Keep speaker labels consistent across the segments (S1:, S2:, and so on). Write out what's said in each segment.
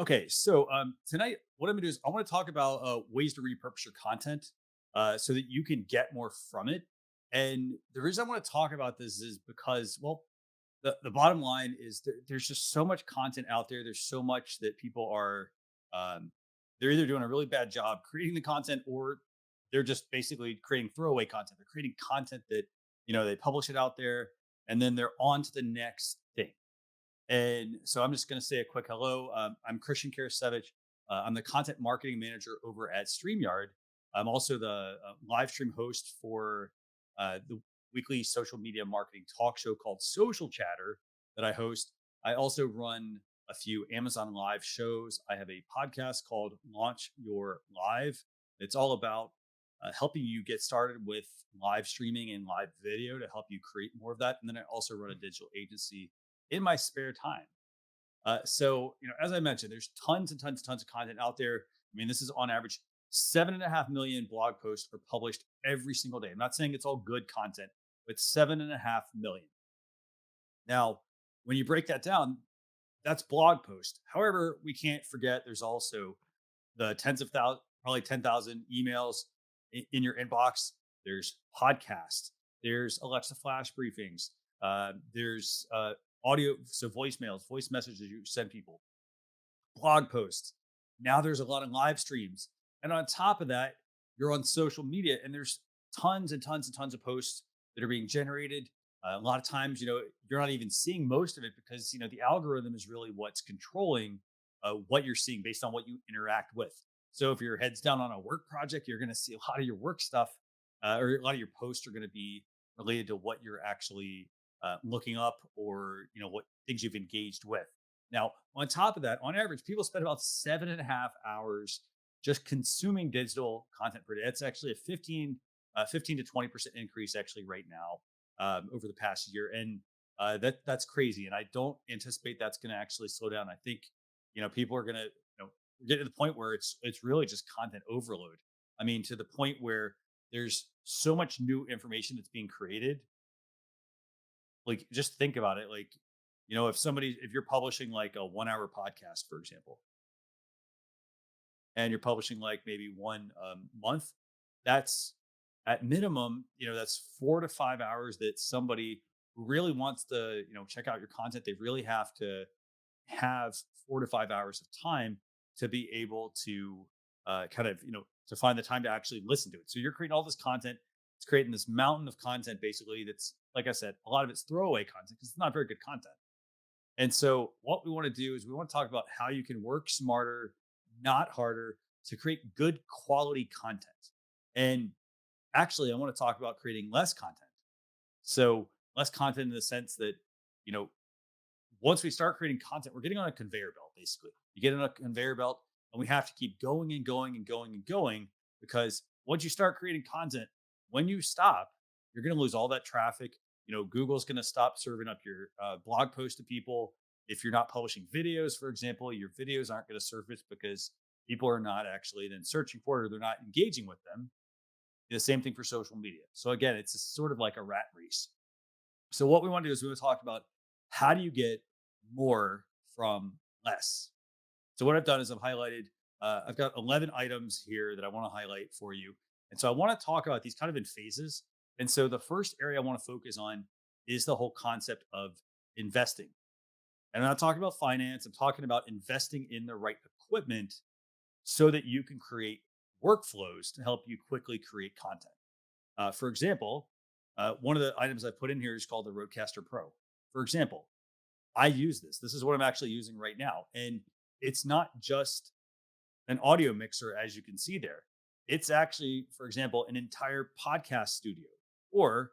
S1: Okay, so tonight, what I'm gonna do is I want to talk about ways to repurpose your content so that you can get more from it. And the reason I want to talk about this is because, well, the bottom line is there's just so much content out there. There's so much that people are um, they're either doing a really bad job creating the content, or they're just basically creating throwaway content. They're creating content that they publish it out there, and then they're on to the next thing. And so I'm just going to say a quick hello. I'm Christian Karasiewicz. I'm the content marketing manager over at StreamYard. I'm also the live stream host for the weekly social media marketing talk show called Social Chatter that I host. I also run a few Amazon Live shows. I have a podcast called Launch Your Live. It's all about helping you get started with live streaming and live video to help you create more of that. And then I also run a digital agency in my spare time. As I mentioned, there's tons and tons and tons of content out there. I mean, this is on average 7.5 million blog posts are published every single day. I'm not saying it's all good content, but 7.5 million. Now, when you break that down, that's blog posts. However, we can't forget there's also the tens of thousands, probably 10,000 emails in your inbox. There's podcasts. There's Alexa flash briefings. There's audio, so voicemails, voice messages you send people, blog posts. Now there's a lot of live streams. And on top of that, you're on social media and there's tons and tons and tons of posts that are being generated. A lot of times, you're not even seeing most of it because, the algorithm is really what's controlling what you're seeing based on what you interact with. So if your head's down on a work project, you're going to see a lot of your work stuff or a lot of your posts are going to be related to what you're actually looking up, or what things you've engaged with. Now, on top of that, on average, people spend about 7.5 hours just consuming digital content per day. That's actually a 15 to 20% increase actually right now over the past year, and that's crazy. And I don't anticipate that's going to actually slow down. I think people are going to get to the point where it's really just content overload. I mean, to the point where there's so much new information that's being created. Like, just think about it. Like, if you're publishing like a 1 hour podcast, for example, and you're publishing like maybe one month, that's at minimum, that's 4 to 5 hours that somebody who really wants to, check out your content, they really have to have 4 to 5 hours of time to be able to to find the time to actually listen to it. So you're creating all this content. It's creating this mountain of content, basically. That's, like I said, a lot of it's throwaway content because it's not very good content. And so, what we want to do is we want to talk about how you can work smarter, not harder, to create good quality content. And actually, I want to talk about creating less content. So, less content in the sense that, you know, once we start creating content, we're getting on a conveyor belt, basically. You get on a conveyor belt, and we have to keep going and going and going and going, because once you start creating content, when you stop, you're going to lose all that traffic. Google's going to stop serving up your blog post to people. If you're not publishing videos, for example, your videos aren't going to surface because people are not actually then searching for it, or they're not engaging with them. The same thing for social media. So again, it's sort of like a rat race. So what we want to do is we want to talk about how do you get more from less. So what I've done is I've got 11 items here that I want to highlight for you. And so I want to talk about these kind of in phases. And so the first area I want to focus on is the whole concept of investing. And I'm not talking about finance. I'm talking about investing in the right equipment so that you can create workflows to help you quickly create content. For example, one of the items I put in here is called the Rodecaster Pro. For example, I use this. This is what I'm actually using right now. And it's not just an audio mixer, as you can see there. It's actually, for example, an entire podcast studio, or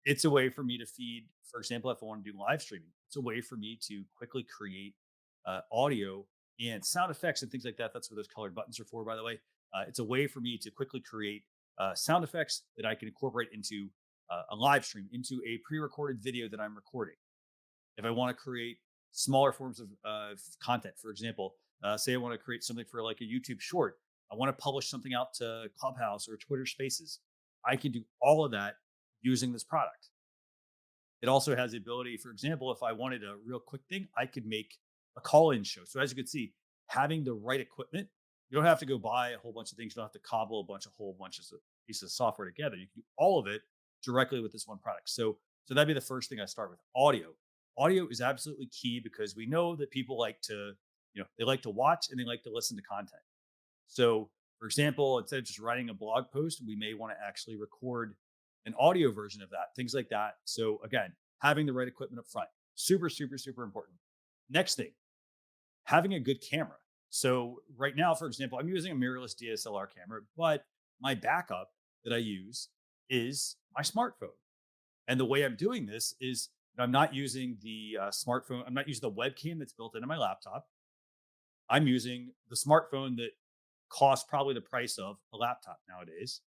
S1: it's a way for me to feed, for example, if I want to do live streaming, it's a way for me to quickly create audio and sound effects and things like that. That's what those colored buttons are for, by the way. It's a way for me to quickly create sound effects that I can incorporate into a live stream, into a pre-recorded video that I'm recording. If I want to create smaller forms of content, for example, say I want to create something for like a YouTube short, I want to publish something out to Clubhouse or Twitter Spaces, I can do all of that using this product. It also has the ability, for example, if I wanted a real quick thing, I could make a call-in show. So as you can see, having the right equipment, you don't have to go buy a whole bunch of things. You don't have to cobble whole bunches of pieces of software together. You can do all of it directly with this one product. So that'd be the first thing I start with. Audio. Audio is absolutely key because we know that people like to, they like to watch and they like to listen to content. So, for example, instead of just writing a blog post, we may want to actually record an audio version of that, things like that. So, again, having the right equipment up front, super, super, super important. Next thing, having a good camera. So, right now, for example, I'm using a mirrorless DSLR camera, but my backup that I use is my smartphone. And the way I'm doing this is I'm not using the smartphone, I'm not using the webcam that's built into my laptop. I'm using the smartphone that costs probably the price of a laptop nowadays.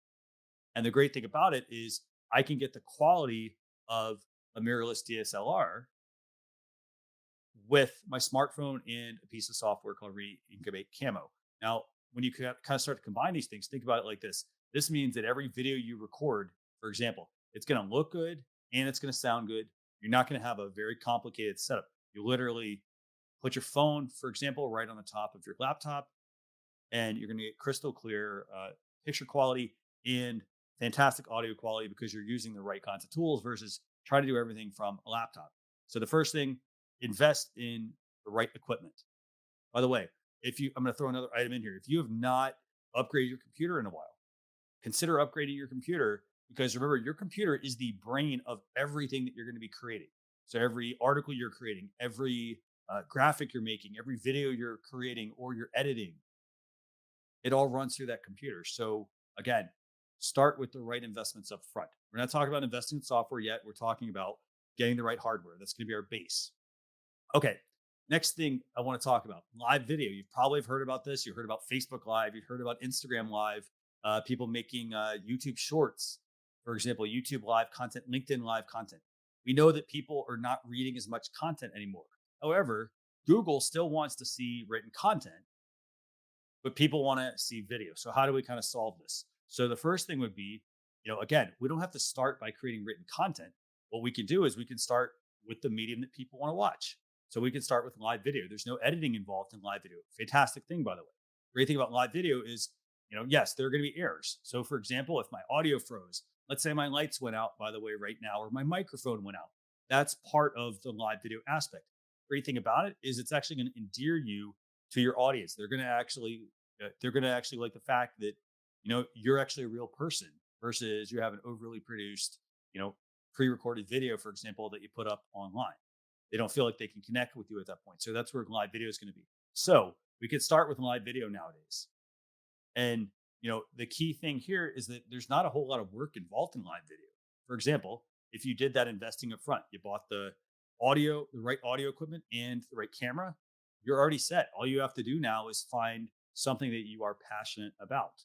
S1: And the great thing about it is I can get the quality of a mirrorless DSLR with my smartphone and a piece of software called Reincubate Camo. Now, when you kind of start to combine these things, think about it like this. This means that every video you record, for example, it's going to look good and it's going to sound good. You're not going to have a very complicated setup. You literally put your phone, for example, right on the top of your laptop, and you're going to get crystal clear picture quality and fantastic audio quality because you're using the right kinds of tools versus trying to do everything from a laptop. So the first thing, invest in the right equipment. By the way, I'm going to throw another item in here. If you have not upgraded your computer in a while, consider upgrading your computer because remember, your computer is the brain of everything that you're going to be creating. So every article you're creating, every graphic you're making, every video you're creating or you're editing, it all runs through that computer. So again, start with the right investments up front. We're not talking about investing in software yet. We're talking about getting the right hardware. That's going to be our base. Okay. Next thing I want to talk about live video. You've probably heard about this. You heard about Facebook Live. You've heard about Instagram Live, people making YouTube Shorts, for example, YouTube Live content, LinkedIn Live content. We know that people are not reading as much content anymore. However, Google still wants to see written content, but people want to see video. So how do we kind of solve this? So the first thing would be, again, we don't have to start by creating written content. What we can do is we can start with the medium that people want to watch. So we can start with live video. There's no editing involved in live video. Fantastic thing, by the way. Great thing about live video is, yes, there are going to be errors. So for example, if my audio froze, let's say my lights went out, by the way, right now, or my microphone went out, that's part of the live video aspect. Great thing about it is it's actually going to endear you to your audience. They're going to actually like the fact that, you're actually a real person versus you have an overly produced, pre-recorded video, for example, that you put up online. They don't feel like they can connect with you at that point. So that's where live video is going to be. So we could start with live video nowadays. And, the key thing here is that there's not a whole lot of work involved in live video. For example, if you did that investing up front, you bought the right audio equipment and the right camera, you're already set. All you have to do now is find something that you are passionate about.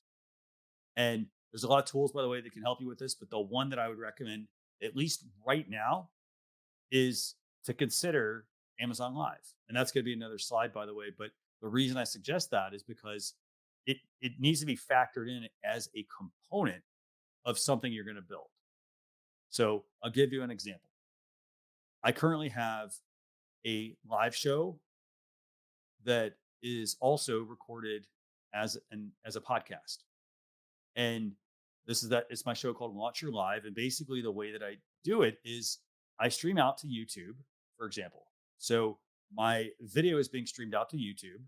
S1: And there's a lot of tools, by the way, that can help you with this. But the one that I would recommend, at least right now, is to consider Amazon Live. And that's going to be another slide, by the way. But the reason I suggest that is because it needs to be factored in as a component of something you're going to build. So I'll give you an example. I currently have a live show that is also recorded as a podcast. And it's my show called Launch Your Live. And basically the way that I do it is I stream out to YouTube, for example. So my video is being streamed out to YouTube.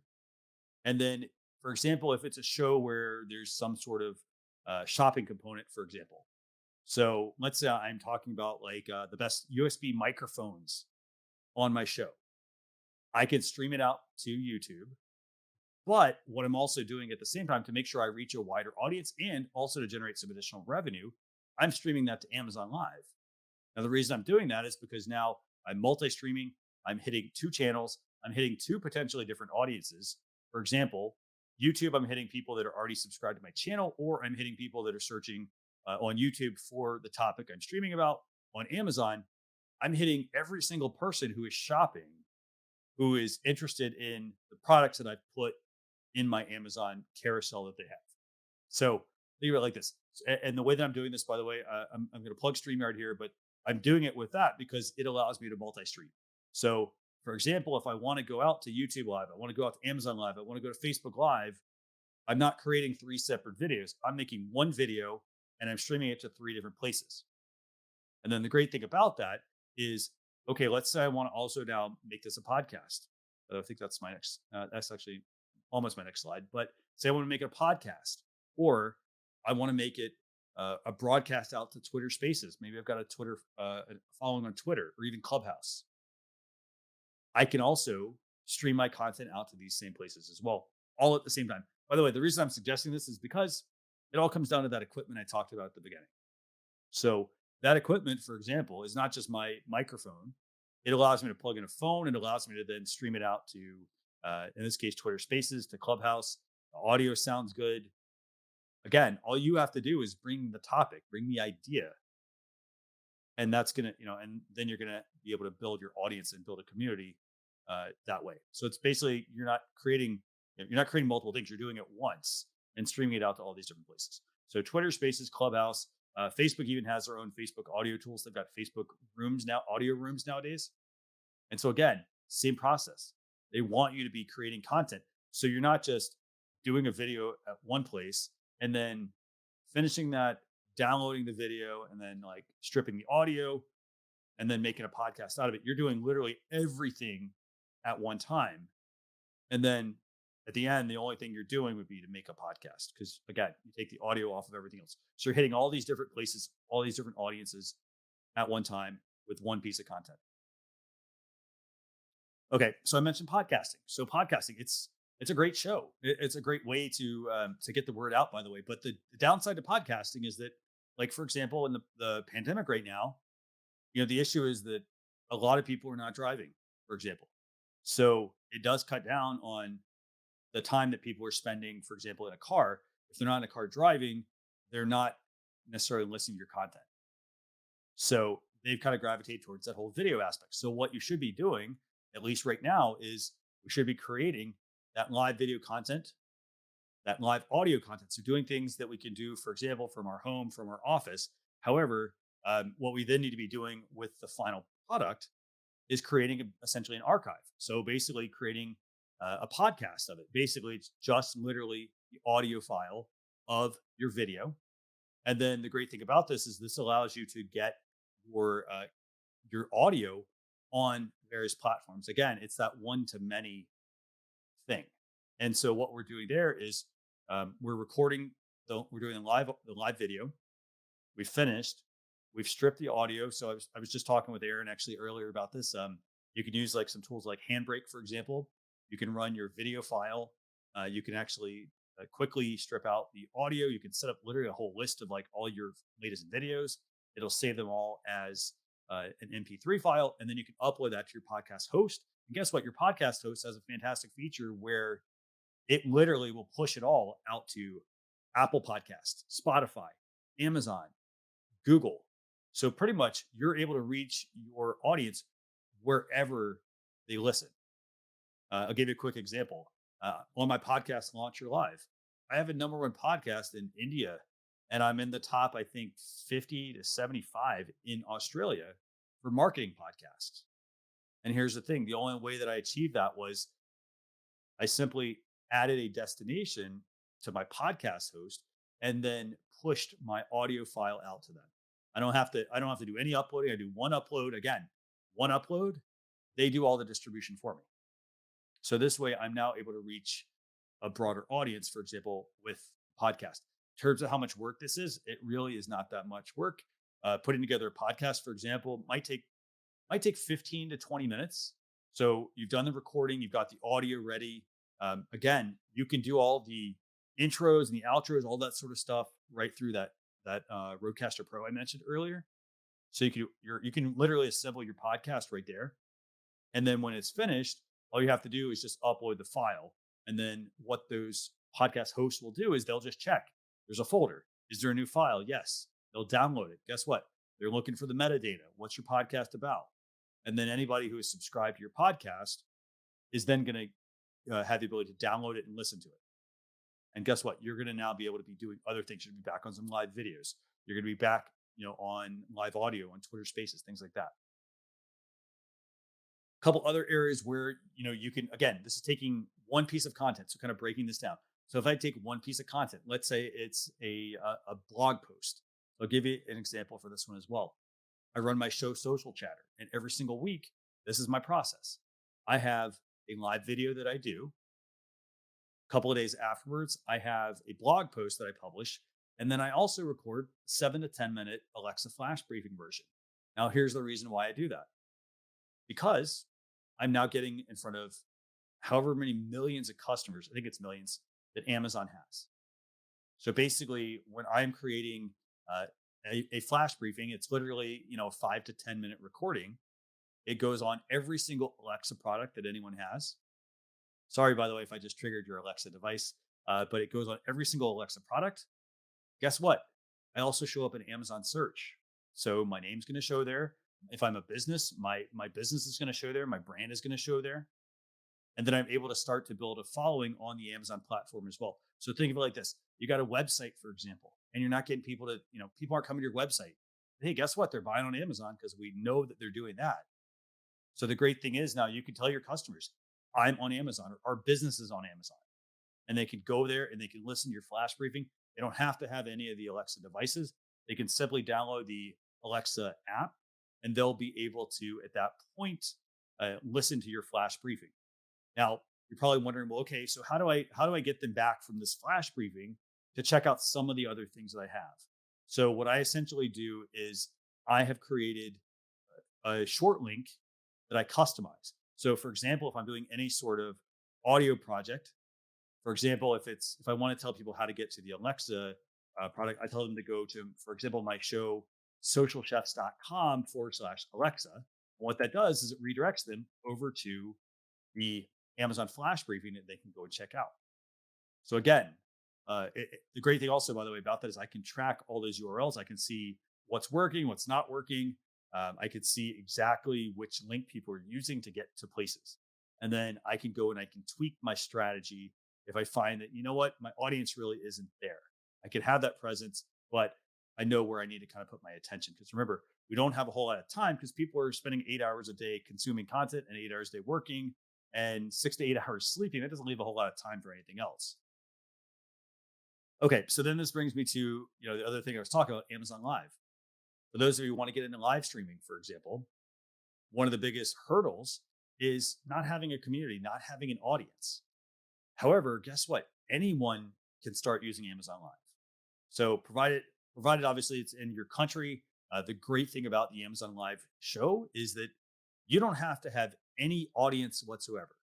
S1: And then, for example, if it's a show where there's some sort of shopping component, for example. So let's say I'm talking about like the best USB microphones on my show. I can stream it out to YouTube. But what I'm also doing at the same time to make sure I reach a wider audience and also to generate some additional revenue, I'm streaming that to Amazon Live. Now, the reason I'm doing that is because now I'm multi-streaming. I'm hitting 2 channels. I'm hitting 2 potentially different audiences. For example, YouTube, I'm hitting people that are already subscribed to my channel, or I'm hitting people that are searching on YouTube for the topic I'm streaming about. On Amazon, I'm hitting every single person who is shopping, who is interested in the products that I've put in my Amazon carousel that they have. So think about it like this. And the way that I'm doing this, by the way, I'm going to plug StreamYard here, but I'm doing it with that because it allows me to multi-stream. So for example, if I want to go out to YouTube Live, I want to go out to Amazon Live, I want to go to Facebook Live, I'm not creating three separate videos. I'm making one video and I'm streaming it to three different places. And then the great thing about that is, okay, let's say I want to also now make this a podcast. I think that's my next, that's actually almost my next slide. But say I want to make it a podcast, or I want to make it a broadcast out to Twitter Spaces. Maybe I've got a Twitter following on Twitter or even Clubhouse. I can also stream my content out to these same places as well, all at the same time. By the way, the reason I'm suggesting this is because it all comes down to that equipment I talked about at the beginning. So that equipment, for example, is not just my microphone. It allows me to plug in a phone. It allows me to then stream it out to, in this case, Twitter Spaces, to Clubhouse. The audio sounds good. Again, all you have to do is bring the topic, bring the idea, and that's gonna, and then you're gonna be able to build your audience and build a community that way. So it's basically you're not creating multiple things. You're doing it once and streaming it out to all these different places. So Twitter Spaces, Clubhouse, Facebook even has their own Facebook audio tools. They've got Facebook rooms now, audio rooms nowadays. And so again, same process. They want you to be creating content. So you're not just doing a video at one place and then finishing that, downloading the video, and then like stripping the audio and then making a podcast out of it. You're doing literally everything at one time. And then at the end, the only thing you're doing would be to make a podcast. Because again, you take the audio off of everything else. So you're hitting all these different places, all these different audiences at one time with one piece of content. Okay, so I mentioned podcasting. So podcasting, it's a great show. It's a great way to get the word out, by the way. But the downside to podcasting is that, like for example, in the pandemic right now, the issue is that a lot of people are not driving, for example. So it does cut down on the time that people are spending, for example, in a car. If they're not in a car driving, they're not necessarily listening to your content. So they've kind of gravitate towards that whole video aspect. So what you should be doing, at least right now, is we should be creating that live video content, that live audio content. So doing things that we can do, for example, from our home, from our office. However, what we then need to be doing with the final product is creating essentially an archive. So basically creating a podcast of it. Basically, it's just literally the audio file of your video. And then the great thing about this is this allows you to get your audio on various platforms. Again, it's that one to many thing. And so what we're doing there is we're recording we're doing the live video. We finished. We've stripped the audio. So I was just talking with Aaron actually earlier about this. You can use like some tools like Handbrake, for example. You can run your video file. You can actually quickly strip out the audio. You can set up literally a whole list of like all your latest videos. It'll save them all as an MP3 file, and then you can upload that to your podcast host. And guess what? Your podcast host has a fantastic feature where it literally will push it all out to Apple Podcasts, Spotify, Amazon, Google. So pretty much you're able to reach your audience wherever they listen. I'll give you a quick example. On my podcast, Launch Your Live, I have a #1 podcast in India, and I'm in the top, I think, 50 to 75 in Australia for marketing podcasts. And here's the thing. The only way that I achieved that was I simply added a destination to my podcast host and then pushed my audio file out to them. I don't have to do any uploading. I do one upload. Again, one upload, they do all the distribution for me. So this way I'm now able to reach a broader audience, for example, with podcast. In terms of how much work this is, it really is not that much work. Putting together a podcast, for example, might take 15 to 20 minutes. So you've done the recording, you've got the audio ready. Again, you can do all the intros and the outros, all that sort of stuff right through that Rodecaster Pro I mentioned earlier. So you can literally assemble your podcast right there. And then when it's finished, all you have to do is just upload the file. And then what those podcast hosts will do is they'll just check. There's a folder. Is there a new file? Yes. They'll download it. Guess what? They're looking for the metadata. What's your podcast about? And then anybody who is subscribed to your podcast is then going to have the ability to download it and listen to it. And guess what? You're going to now be able to be doing other things. You're going to be back on some live videos. You're going to be back, on live audio, on Twitter Spaces, things like that. couple other areas where you can, again, this is taking one piece of content, so kind of breaking this down. So if I take one piece of content, let's say it's a blog post. I'll give you an example for this one as well. I run my show Social Chatter, and every single week, this is my process. I have a live video that I do. A couple of days afterwards, I have a blog post that I publish, and then I also record 7 to 10 minute Alexa flash briefing version. Now, here's the reason why I do that, because I'm now getting in front of however many millions of customers, I think it's millions, that Amazon has. So basically, when I'm creating a flash briefing, it's literally, a 5 to 10 minute recording. It goes on every single Alexa product that anyone has. Sorry, by the way, if I just triggered your Alexa device, but it goes on every single Alexa product. Guess what? I also show up in Amazon search. So my name's going to show there. If I'm a business, my business is going to show there. My brand is going to show there. And then I'm able to start to build a following on the Amazon platform as well. So think of it like this. You got a website, for example, and you're not getting people to, people aren't coming to your website. Hey, guess what? They're buying on Amazon because we know that they're doing that. So the great thing is now you can tell your customers, I'm on Amazon, or our business is on Amazon. And they can go there and they can listen to your flash briefing. They don't have to have any of the Alexa devices. They can simply download the Alexa app, and they'll be able to, at that point, listen to your flash briefing. Now, you're probably wondering, well, okay, so how do I get them back from this flash briefing to check out some of the other things that I have? So what I essentially do is I have created a short link that I customize. So for example, if I'm doing any sort of audio project, for example, if I want to tell people how to get to the Alexa product, I tell them to go to, for example, my show, socialchefs.com/Alexa. And what that does is it redirects them over to the Amazon flash briefing that they can go and check out. So again, the great thing also, by the way, about that is I can track all those URLs. I can see what's working, what's not working. I can see exactly which link people are using to get to places. And then I can go and I can tweak my strategy if I find that, my audience really isn't there. I can have that presence, but I know where I need to kind of put my attention. Because remember, we don't have a whole lot of time because people are spending 8 hours a day consuming content and 8 hours a day working and 6 to 8 hours sleeping. That doesn't leave a whole lot of time for anything else. Okay, so then this brings me to the other thing I was talking about, Amazon Live. For those of you who want to get into live streaming, for example, one of the biggest hurdles is not having a community, not having an audience. However, guess what? Anyone can start using Amazon Live. So provided obviously it's in your country. The great thing about the Amazon Live show is that you don't have to have any audience whatsoever.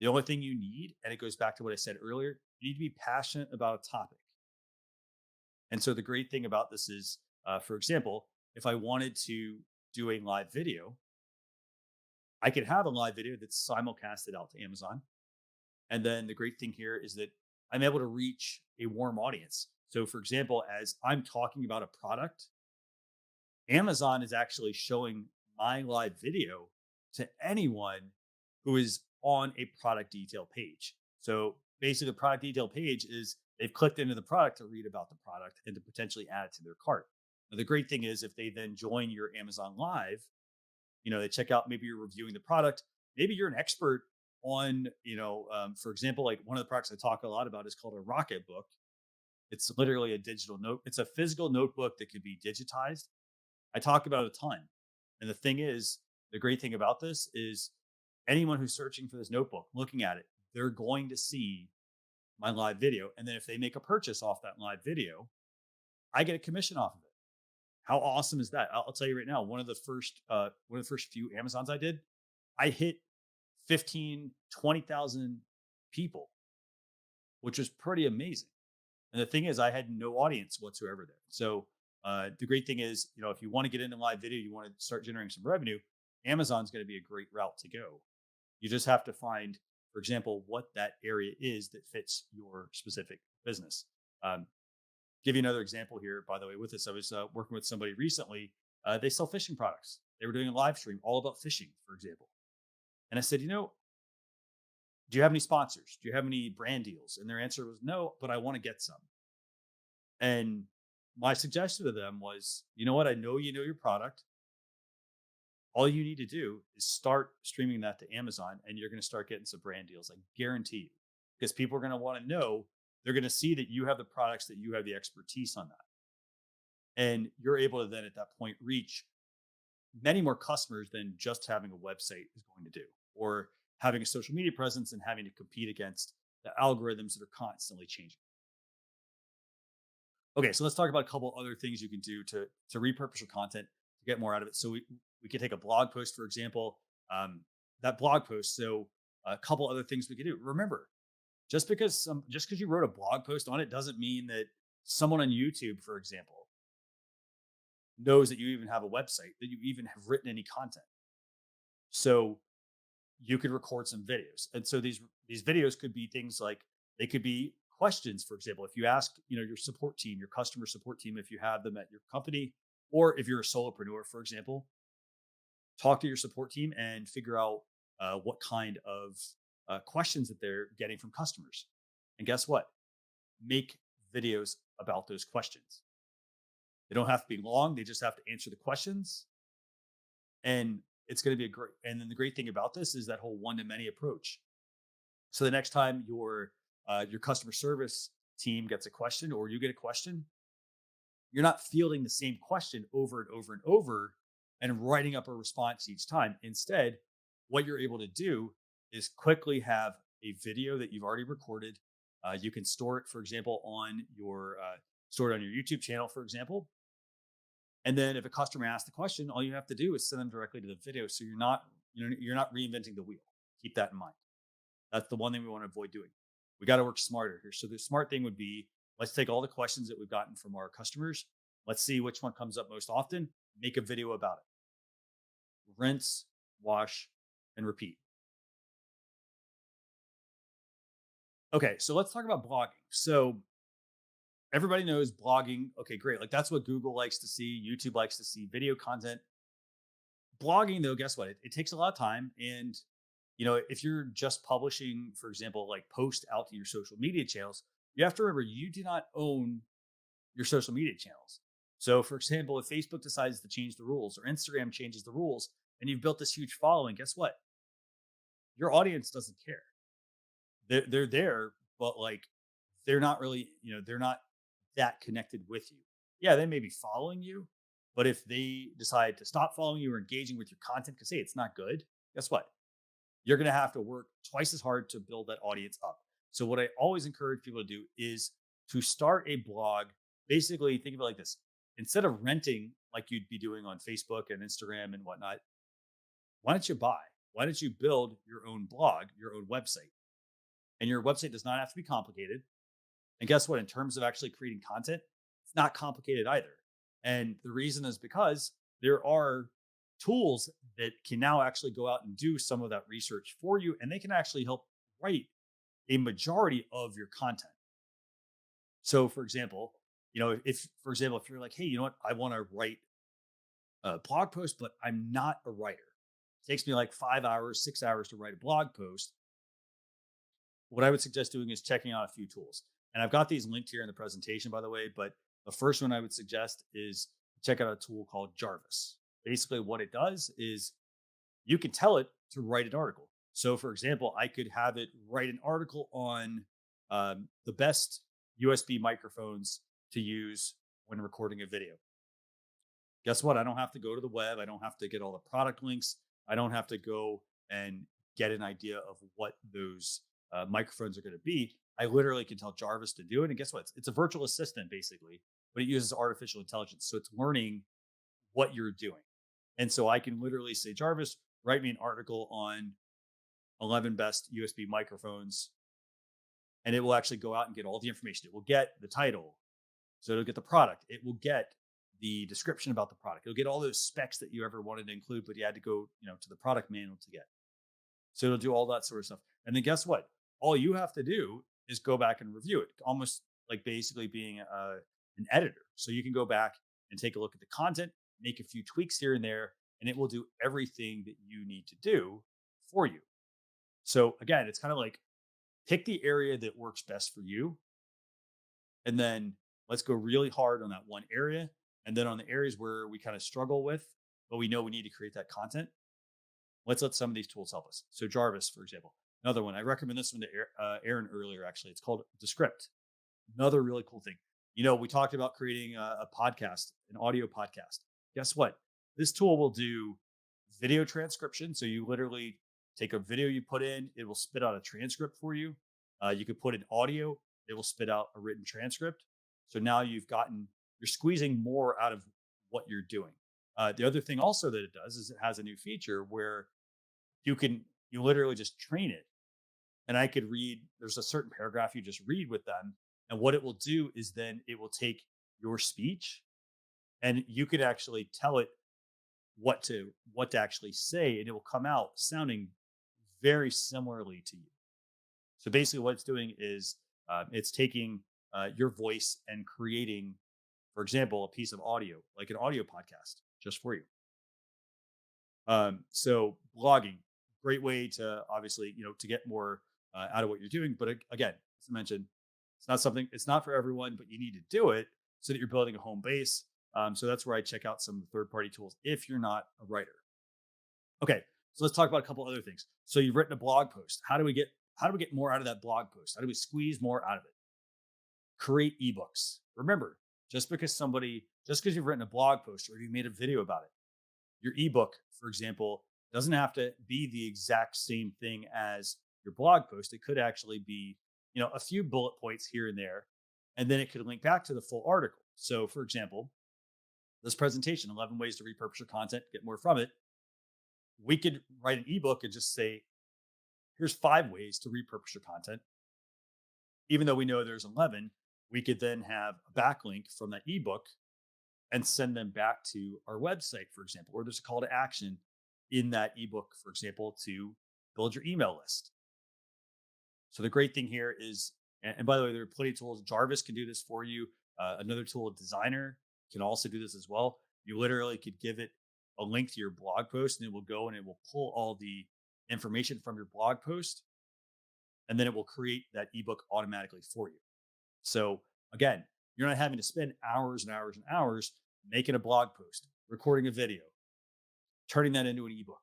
S1: The only thing you need, and it goes back to what I said earlier, you need to be passionate about a topic. And so the great thing about this is, for example, if I wanted to do a live video, I could have a live video that's simulcasted out to Amazon. And then the great thing here is that I'm able to reach a warm audience. So for example, as I'm talking about a product, Amazon is actually showing my live video to anyone who is on a product detail page. So basically the product detail page is they've clicked into the product to read about the product and to potentially add it to their cart. Now, the great thing is if they then join your Amazon Live, they check out, maybe you're reviewing the product, maybe you're an expert on, for example, like one of the products I talk a lot about is called a Rocket Book. It's literally a digital note. It's a physical notebook that could be digitized. I talk about it a ton. And the thing is, the great thing about this is anyone who's searching for this notebook, looking at it, they're going to see my live video. And then if they make a purchase off that live video, I get a commission off of it. How awesome is that? I'll tell you right now, one of the first few Amazons I did, I hit 15, 20,000 people, which was pretty amazing. And the thing is, I had no audience whatsoever there. So the great thing is, if you want to get into live video, you want to start generating some revenue, Amazon's going to be a great route to go. You just have to find, for example, what that area is that fits your specific business. Give you another example here, by the way, with this. I was working with somebody recently. They sell fishing products. They were doing a live stream all about fishing, for example. And I said, do you have any sponsors? Do you have any brand deals? And their answer was no, but I want to get some. And my suggestion to them was, you know what? I know you know your product. All you need to do is start streaming that to Amazon and you're going to start getting some brand deals. I guarantee you, because people are going to want to know, they're going to see that you have the products, that you have the expertise on that. And you're able to then at that point reach many more customers than just having a website is going to do, or having a social media presence and having to compete against the algorithms that are constantly changing. Okay, so let's talk about a couple other things you can do to repurpose your content to get more out of it. So we could take a blog post, for example. That blog post. So a couple other things we could do. Remember, just because you wrote a blog post on it doesn't mean that someone on YouTube, for example, knows that you even have a website, that you even have written any content. So you could record some videos. And so these videos could be things like, they could be questions, for example. If you ask, your support team, your customer support team, if you have them at your company, or if you're a solopreneur, for example, talk to your support team and figure out what kind of questions that they're getting from customers. And guess what? Make videos about those questions. They don't have to be long. They just have to answer the questions. And it's going to be and then the great thing about this is that whole one to many approach. So the next time your customer service team gets a question, or you get a question, you're not fielding the same question over and over and over and writing up a response each time. Instead, what you're able to do is quickly have a video that you've already recorded. You can store it, for example, store it on your YouTube channel, for example. And then if a customer asks the question, all you have to do is send them directly to the video. So you're not reinventing the wheel. Keep that in mind. That's the one thing we want to avoid doing. We got to work smarter here. So the smart thing would be, let's take all the questions that we've gotten from our customers. Let's see which one comes up most often. Make a video about it. Rinse, wash, and repeat. Okay, so let's talk about blogging. So everybody knows blogging. Okay, great. Like that's what Google likes to see, YouTube likes to see, video content. Blogging, though, guess what? It takes a lot of time. And, if you're just publishing, for example, like post out to your social media channels, you have to remember you do not own your social media channels. So, for example, if Facebook decides to change the rules or Instagram changes the rules and you've built this huge following, guess what? Your audience doesn't care. They're there, but like they're not really, they're not that connected with you. Yeah, they may be following you, but if they decide to stop following you or engaging with your content because, hey, it's not good, guess what? You're going to have to work twice as hard to build that audience up. So what I always encourage people to do is to start a blog. Basically, think of it like this. Instead of renting like you'd be doing on Facebook and Instagram and whatnot, why don't you buy? Why don't you build your own blog, your own website? And your website does not have to be complicated. And guess what? In terms of actually creating content, it's not complicated either. And the reason is because there are tools that can now actually go out and do some of that research for you, and they can actually help write a majority of your content. So, for example, if you're like, hey, you know what, I want to write a blog post, but I'm not a writer. It takes me like 5 hours, 6 hours to write a blog post. What I would suggest doing is checking out a few tools. And I've got these linked here in the presentation, by the way, but the first one I would suggest is check out a tool called Jarvis. Basically, what it does is you can tell it to write an article. So, for example, I could have it write an article on the best USB microphones to use when recording a video. Guess what? I don't have to go to the web. I don't have to get all the product links. I don't have to go and get an idea of what those microphones are going to be. I literally can tell Jarvis to do it. And guess what? It's a virtual assistant, basically, but it uses artificial intelligence. So it's learning what you're doing. And so I can literally say, Jarvis, write me an article on 11 best USB microphones. And it will actually go out and get all the information. It will get the title. So it'll get the product. It will get the description about the product. It'll get all those specs that you ever wanted to include, but you had to go, to the product manual to get. So it'll do all that sort of stuff. And then guess what? All you have to do is go back and review it, almost like basically being an editor. So you can go back and take a look at the content, make a few tweaks here and there, and it will do everything that you need to do for you. So again, it's kind of like pick the area that works best for you. And then let's go really hard on that one area. And then on the areas where we kind of struggle with, but we know we need to create that content. Let's let some of these tools help us. So Jarvis, for example, another one. I recommend this one to Aaron earlier, actually. It's called Descript. Another really cool thing. We talked about creating a podcast, an audio podcast. Guess what? This tool will do video transcription. So you literally take a video you put in, it will spit out a transcript for you. You could put in audio, it will spit out a written transcript. So now you're squeezing more out of what you're doing. The other thing also that it does is it has a new feature where you literally just train it. And I could there's a certain paragraph you just read with them. And what it will do is then it will take your speech and you could actually tell it what to actually say, and it will come out sounding very similarly to you. So basically what it's doing is it's taking your voice and creating, for example, a piece of audio, like an audio podcast just for you. So blogging, great way to obviously, to get more out of what you're doing. But again, as I mentioned, it's not for everyone, but you need to do it so that you're building a home base. So that's where I check out some of the third-party tools if you're not a writer. Okay, so let's talk about a couple other things. So you've written a blog post. How do we get more out of that blog post? How do we squeeze more out of it? Create ebooks. Remember, just because you've written a blog post or you made a video about it, your ebook, for example, doesn't have to be the exact same thing as your blog post. It could actually be, a few bullet points here and there, and then it could link back to the full article. So, for example, this presentation, 11 ways to repurpose your content, get more from it. We could write an ebook and just say, here's 5 ways to repurpose your content. Even though we know there's 11, we could then have a backlink from that ebook and send them back to our website, for example, or there's a call to action in that ebook, for example, to build your email list. So the great thing here is, and by the way, there are plenty of tools. Jarvis can do this for you. Another tool, Designer, can also do this as well. You literally could give it a link to your blog post and it will go and it will pull all the information from your blog post. And then it will create that ebook automatically for you. So again, you're not having to spend hours and hours and hours making a blog post, recording a video, turning that into an ebook.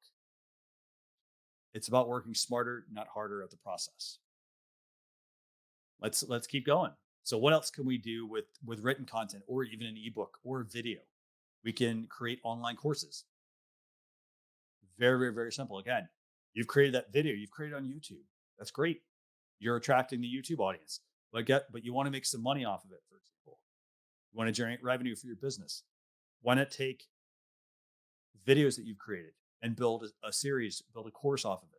S1: It's about working smarter, not harder at the process. Let's keep going. So what else can we do with written content or even an ebook or a video? We can create online courses. Very, very, very simple. Again, you've created that video, you've created on YouTube. That's great. You're attracting the YouTube audience, but you want to make some money off of it, for example. You want to generate revenue for your business. Why not take videos that you've created and build a series, build a course off of it?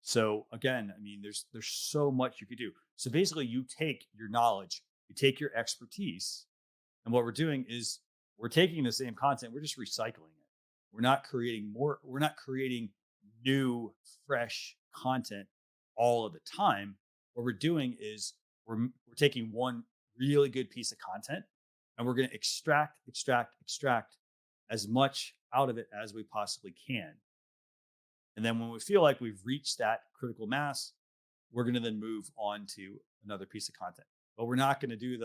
S1: So again, I mean, there's so much you could do. So basically you take your knowledge, you take your expertise, and what we're doing is we're taking the same content, we're just recycling it. We're not creating new, fresh content all of the time. What we're doing is we're taking one really good piece of content and we're going to extract as much out of it as we possibly can. And then when we feel like we've reached that critical mass, we're going to then move on to another piece of content. But we're not going to do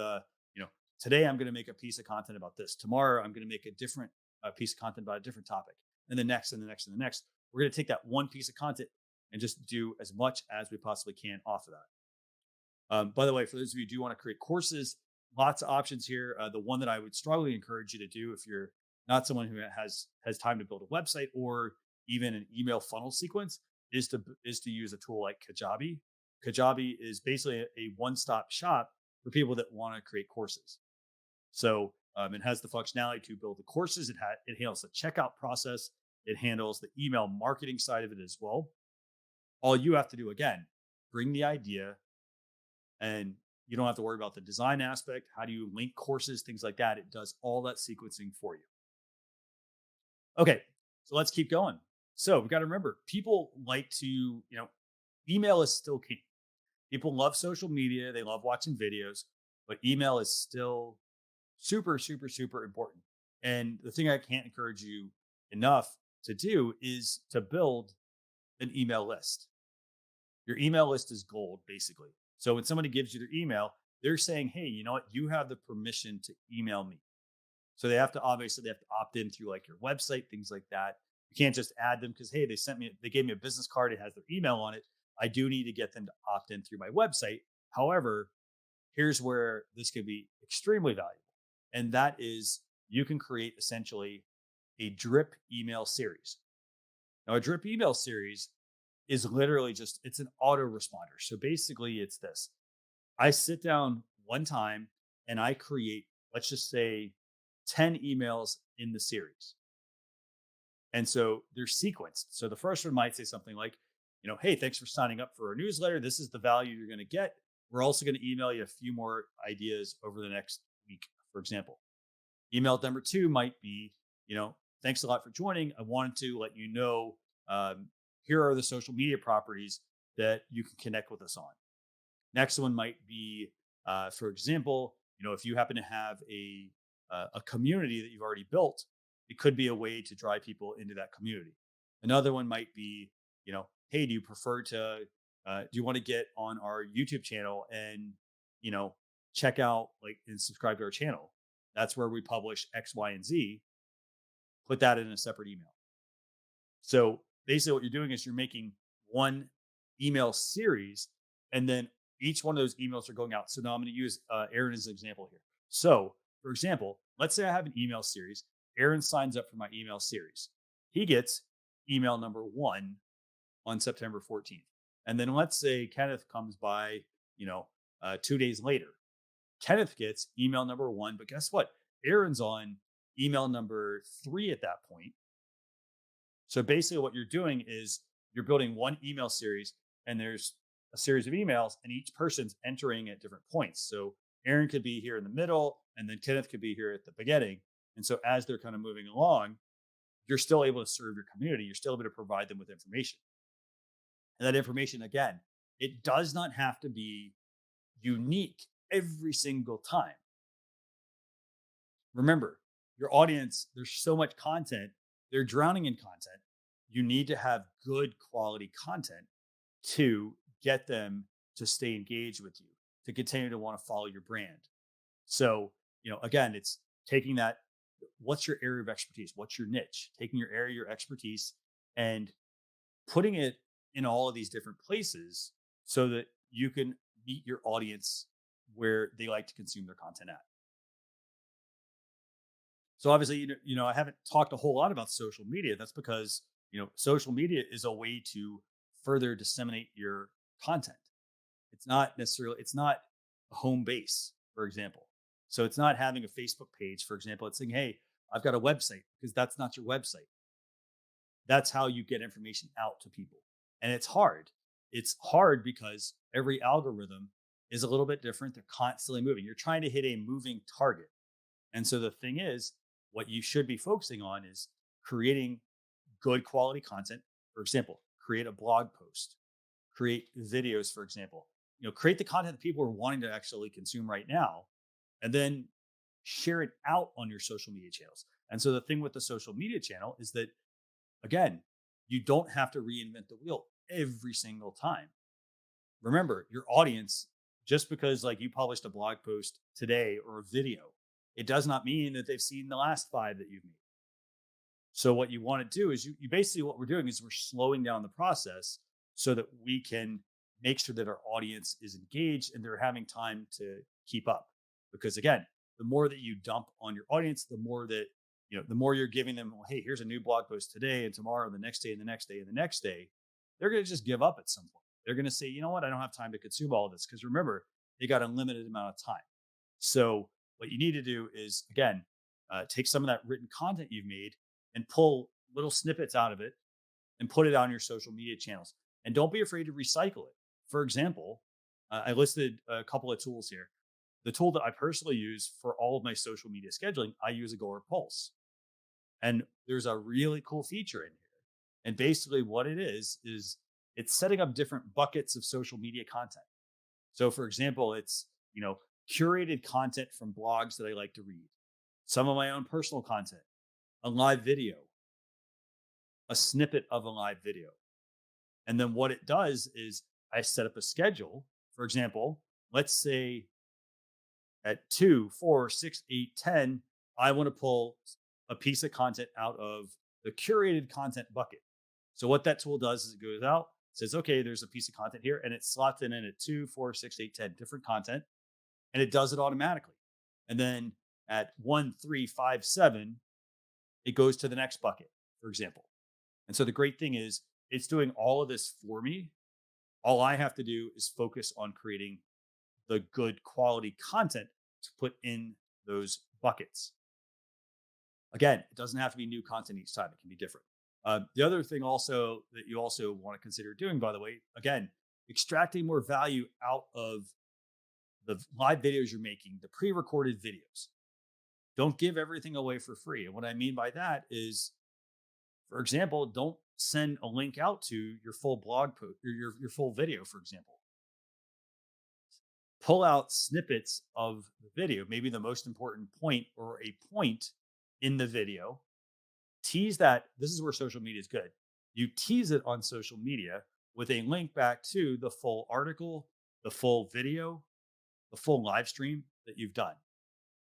S1: today I'm going to make a piece of content about this. Tomorrow I'm going to make a different piece of content about a different topic. And the next and the next and the next. We're going to take that one piece of content and just do as much as we possibly can off of that. By the way, for those of you who do want to create courses, lots of options here. The one that I would strongly encourage you to do if you're not someone who has time to build a website or even an email funnel sequence is to use a tool like Kajabi. Kajabi is basically a one-stop shop for people that want to create courses. So it has the functionality to build the courses. It handles the checkout process. It handles the email marketing side of it as well. All you have to do, again, bring the idea, and you don't have to worry about the design aspect. How do you link courses, things like that? It does all that sequencing for you. Okay, so let's keep going. So we've got to remember, people like to, email is still key. People love social media. They love watching videos, but email is still super, super, super important. And the thing I can't encourage you enough to do is to build an email list. Your email list is gold, basically. So when somebody gives you their email, they're saying, hey, you know what? You have the permission to email me. So they have to opt in through like your website, things like that. You can't just add them because hey, they gave me a business card, it has their email on it. I do need to get them to opt in through my website. However, here's where this could be extremely valuable. And that is you can create essentially a drip email series. Now, a drip email series is literally just it's an autoresponder. So basically it's this. I sit down one time and I create, let's just say 10 emails in the series. And so they're sequenced. So the first one might say something like, hey, thanks for signing up for our newsletter. This is the value you're going to get. We're also going to email you a few more ideas over the next week, for example. Email number two might be, thanks a lot for joining. I wanted to let you know here are the social media properties that you can connect with us on. Next one might be, for example, if you happen to have a community that you've already built, it could be a way to drive people into that community. Another one might be, hey, do you prefer to, do you want to get on our YouTube channel and, check out and subscribe to our channel? That's where we publish X, Y, and Z. Put that in a separate email. So basically what you're doing is you're making one email series and then each one of those emails are going out. So now I'm going to use Aaron as an example here. So for example, let's say I have an email series. Aaron signs up for my email series. He gets email number 1 on September 14th. And then let's say Kenneth comes by, 2 days later. Kenneth gets email number 1, but guess what? Aaron's on email number 3 at that point. So basically what you're doing is you're building one email series and there's a series of emails and each person's entering at different points. So Aaron could be here in the middle and then Kenneth could be here at the beginning. And so as they're kind of moving along, you're still able to serve your community. You're still able to provide them with information. And that information, again, it does not have to be unique every single time. Remember, your audience, there's so much content, they're drowning in content. You need to have good quality content to get them to stay engaged with you, to continue to want to follow your brand. So, again, it's taking that, what's your area of expertise? What's your niche? Taking your area, your expertise, and putting it in all of these different places so that you can meet your audience where they like to consume their content at. So obviously, I haven't talked a whole lot about social media. That's because, social media is a way to further disseminate your content. It's not a home base, for example. So it's not having a Facebook page, for example. It's saying, hey, I've got a website, because that's not your website. That's how you get information out to people. And it's hard. It's hard because every algorithm is a little bit different. They're constantly moving. You're trying to hit a moving target. And so the thing is, what you should be focusing on is creating good quality content. For example, create a blog post, create videos, for example, create the content that people are wanting to actually consume right now, and then share it out on your social media channels. And so the thing with the social media channel is that, again, you don't have to reinvent the wheel every single time. Remember, your audience, just because you published a blog post today or a video, it does not mean that they've seen the last 5 that you've made. So what you want to do is you basically, what we're doing is we're slowing down the process so that we can make sure that our audience is engaged and they're having time to keep up. Because again, the more that you dump on your audience, the more that, the more you're giving them, well, hey, here's a new blog post today and tomorrow and the next day and the next day and the next day, they're going to just give up at some point. They're going to say, you know what, I don't have time to consume all of this. Because remember, they got a limited amount of time. So what you need to do is, again, take some of that written content you've made and pull little snippets out of it and put it on your social media channels. And don't be afraid to recycle it. For example, I listed a couple of tools here. The tool that I personally use for all of my social media scheduling, I use Repurpose. And there's a really cool feature in here. And basically what it is it's setting up different buckets of social media content. So for example, it's, curated content from blogs that I like to read, some of my own personal content, a live video, a snippet of a live video. And then what it does is I set up a schedule. For example, let's say at 2, 4, 6, 8, 10, I want to pull a piece of content out of the curated content bucket. So what that tool does is it goes out, says, okay, there's a piece of content here, and it slots it in at 2, 4, 6, 8, 10 different content, and it does it automatically. And then at 1, 3, 5, 7, it goes to the next bucket, for example. And so the great thing is it's doing all of this for me. All I have to do is focus on creating the good quality content to put in those buckets. Again, it doesn't have to be new content each time. It can be different. The other thing also that you also want to consider doing, by the way, again, extracting more value out of the live videos you're making, the pre-recorded videos. Don't give everything away for free. And what I mean by that is, for example, don't send a link out to your full blog post or your full video, for example. Pull out snippets of the video, maybe the most important point or a point in the video. Tease that. This is where social media is good. You tease it on social media with a link back to the full article, the full video, the full live stream that you've done.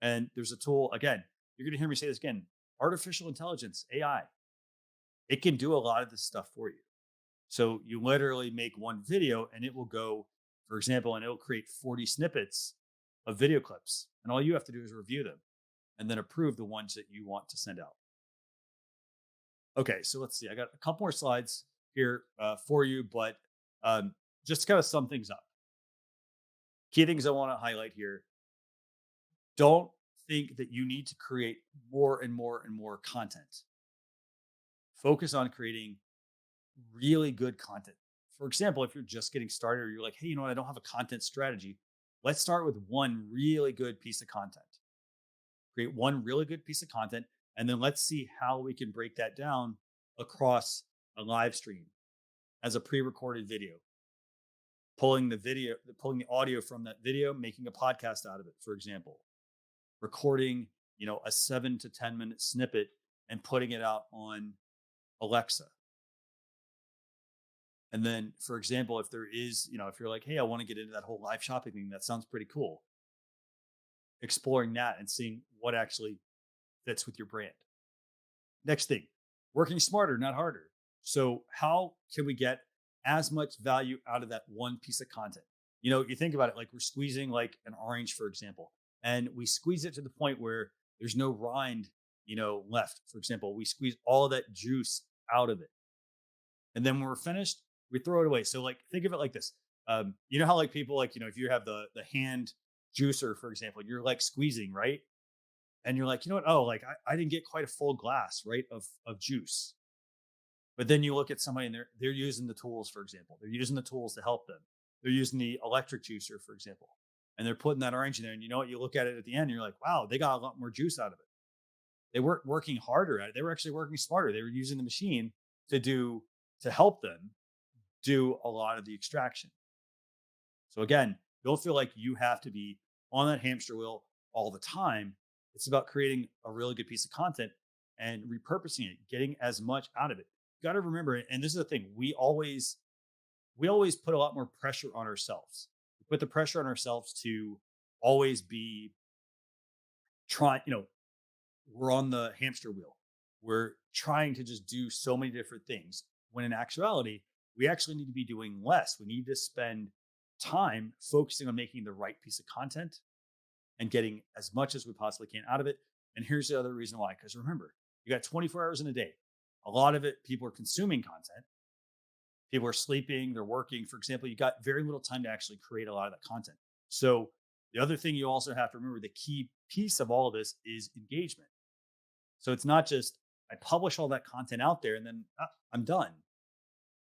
S1: And there's a tool, again, you're going to hear me say this again, artificial intelligence, AI. It can do a lot of this stuff for you. So you literally make one video and it will go, for example, and it'll create 40 snippets of video clips. And all you have to do is review them and then approve the ones that you want to send out. Okay, so let's see. I got a couple more slides here for you, but just to kind of sum things up. Key things I want to highlight here. Don't think that you need to create more and more and more content. Focus on creating really good content. For example, if you're just getting started or you're like, hey, you know what, I don't have a content strategy, let's start with one really good piece of content. Create one really good piece of content, and then let's see how we can break that down across a live stream as a pre-recorded video. Pulling the audio from that video, making a podcast out of it, for example. Recording, a 7 to 10 minute snippet and putting it out on Alexa. And then, for example, if there is, if you're like, hey, I want to get into that whole live shopping thing, that sounds pretty cool. Exploring that and seeing what actually fits with your brand. Next thing, working smarter, not harder. So how can we get as much value out of that one piece of content? You think about it, like we're squeezing like an orange, for example, and we squeeze it to the point where there's no rind, left. For example, we squeeze all of that juice out of it. And then when we're finished, we throw it away. So like, think of it like this. You know how like people like, if you have the hand juicer, for example, you're like squeezing, right? And you're like, you know what? Oh, like I didn't get quite a full glass, right, of juice. But then you look at somebody and they're using the tools, for example. They're using the tools to help them. They're using the electric juicer, for example. And they're putting that orange in there. And you know what? You look at it at the end and you're like, wow, they got a lot more juice out of it. They weren't working harder at it. They were actually working smarter. They were using the machine to help them do a lot of the extraction. So again, don't feel like you have to be on that hamster wheel all the time. It's about creating a really good piece of content and repurposing it, getting as much out of it. You got to remember, and this is the thing, we always put a lot more pressure on ourselves. We put the pressure on ourselves to always be trying, we're on the hamster wheel. We're trying to just do so many different things when in actuality, we actually need to be doing less. We need to spend time focusing on making the right piece of content and getting as much as we possibly can out of it. And here's the other reason why, because remember, you got 24 hours in a day. A lot of it, people are consuming content. People are sleeping, they're working. For example, you got very little time to actually create a lot of that content. So the other thing you also have to remember, the key piece of all of this is engagement. So it's not just, I publish all that content out there and then I'm done.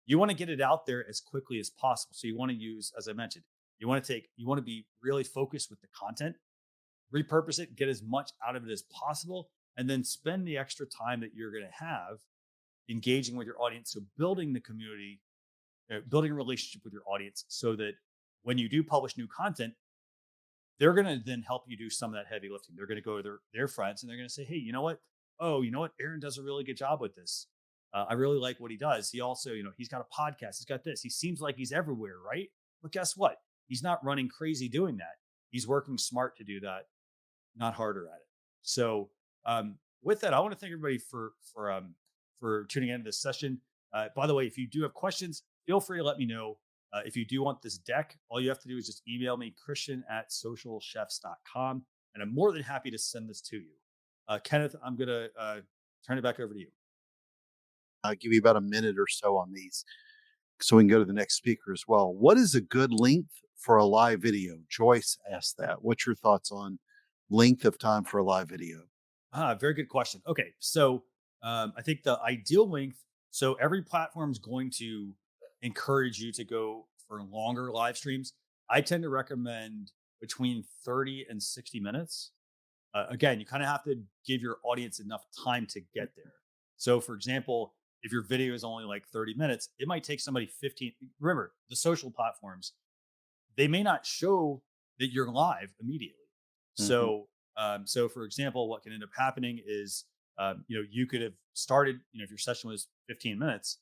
S1: You want to get it out there as quickly as possible. So you want to use, as I mentioned, you want to be really focused with the content, repurpose it, get as much out of it as possible, and then spend the extra time that you're going to have engaging with your audience. So building the community, building a relationship with your audience so that when you do publish new content, they're going to then help you do some of that heavy lifting. They're going to go to their friends and they're going to say, hey, you know what? Oh, you know what? Aaron does a really good job with this. I really like what he does. He also, he's got a podcast. He's got this. He seems like he's everywhere, right? But guess what? He's not running crazy doing that. He's working smart to do that, not harder at it. So With that, I want to thank everybody for tuning into this session. By the way, if you do have questions, feel free to let me know. If you do want this deck, all you have to do is just email me, Christian@socialchefs.com, and I'm more than happy to send this to you. Kenneth, I'm going to turn it back over to you.
S2: I'll give you about a minute or so on these so we can go to the next speaker as well. What is a good length for a live video? Joyce asked that. What's your thoughts on length of time for a live video?
S1: Very good question. Okay, so I think the ideal length. So every platform is going to encourage you to go for longer live streams. I tend to recommend between 30 and 60 minutes. Again, you kind of have to give your audience enough time to get there. So, for example, if your video is only like 30 minutes, it might take somebody 15. Remember, the social platforms, they may not show that you're live immediately.
S2: Mhm.
S1: So for example, what can end up happening is, you could have started, if your session was 15 minutes,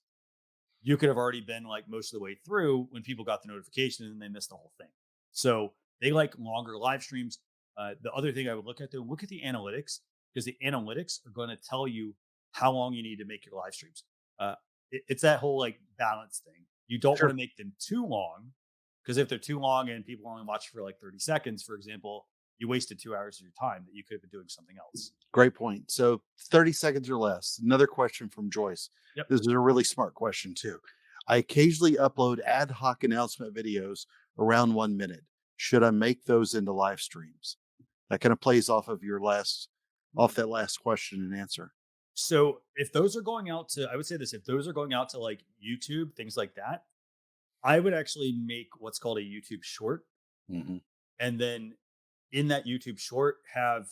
S1: you could have already been like most of the way through when people got the notification and they missed the whole thing. So they like longer live streams. The other thing I would look at, though, look at the analytics, because the analytics are going to tell you how long you need to make your live streams. It's that whole like balance thing. You don't want
S2: Sure.
S1: to make them too long, because if they're too long and people only watch for like 30 seconds, for example, you wasted 2 hours of your time that you could have been doing something else.
S2: Great point. So 30 seconds or less. Another question from Joyce.
S1: Yep.
S2: This is a really smart question, too. I occasionally upload ad hoc announcement videos around 1 minute. Should I make those into live streams? That kind of plays off that last question and answer.
S1: So if those are going out to, I would say this, if those are going out to like YouTube, things like that, I would actually make what's called a YouTube short.
S2: Mhm.
S1: And then in that YouTube short, have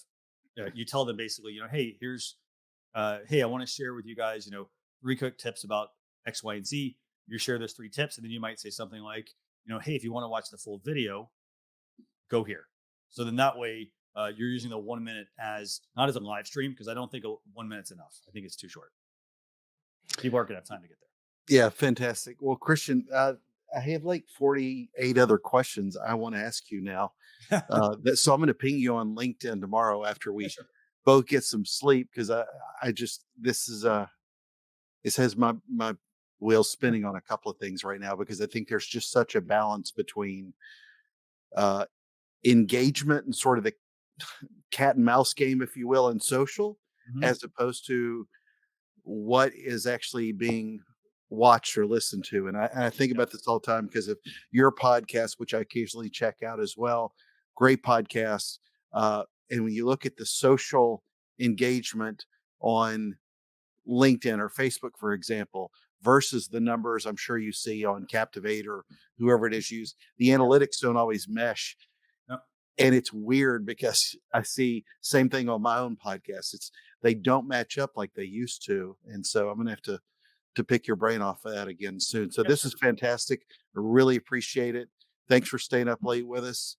S1: you tell them basically, hey, hey, I want to share with you guys, 3 quick tips about X, Y, and Z. You share those 3 tips, and then you might say something like, hey, if you want to watch the full video, go here. So then that way, you're using the 1 minute as not as a live stream, because I don't think 1 minute's enough. I think it's too short. People aren't gonna have time to get
S2: Yeah, fantastic. Well, Christian, I have like 48 other questions I want to ask you now.
S1: there.
S2: So I'm going to ping you on LinkedIn tomorrow after
S1: Yeah,
S2: we
S1: sure.
S2: both get some sleep because I just this has my wheels spinning on a couple of things right now because I think there's just such a balance between uh, engagement and sort of the cat and mouse game, if you will, in social,
S1: Mhm.
S2: as opposed to what is actually being watched or listened to. And I think
S1: Yep.
S2: about this all the time because of your podcast, which I occasionally check out as well. Great podcast. And when you look at the social engagement on LinkedIn or Facebook, for example, versus the numbers I'm sure you see on Captivate or whoever it is used, the
S1: Yep.
S2: analytics don't always mesh.
S1: Yep.
S2: And it's weird because I see same thing on my own podcast. They don't match up like they used to. And so I'm gonna have to pick your brain off of that again soon. So
S1: Yeah,
S2: this
S1: sure.
S2: is fantastic. I really appreciate it. Thanks for staying up late with us.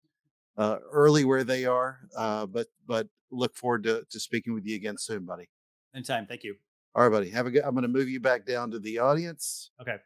S2: Early where they are, but look forward to speaking with you again soon, buddy.
S1: Anytime. Thank you.
S2: All right, buddy. Have a good. I'm going to move you back down to the audience.
S1: Okay.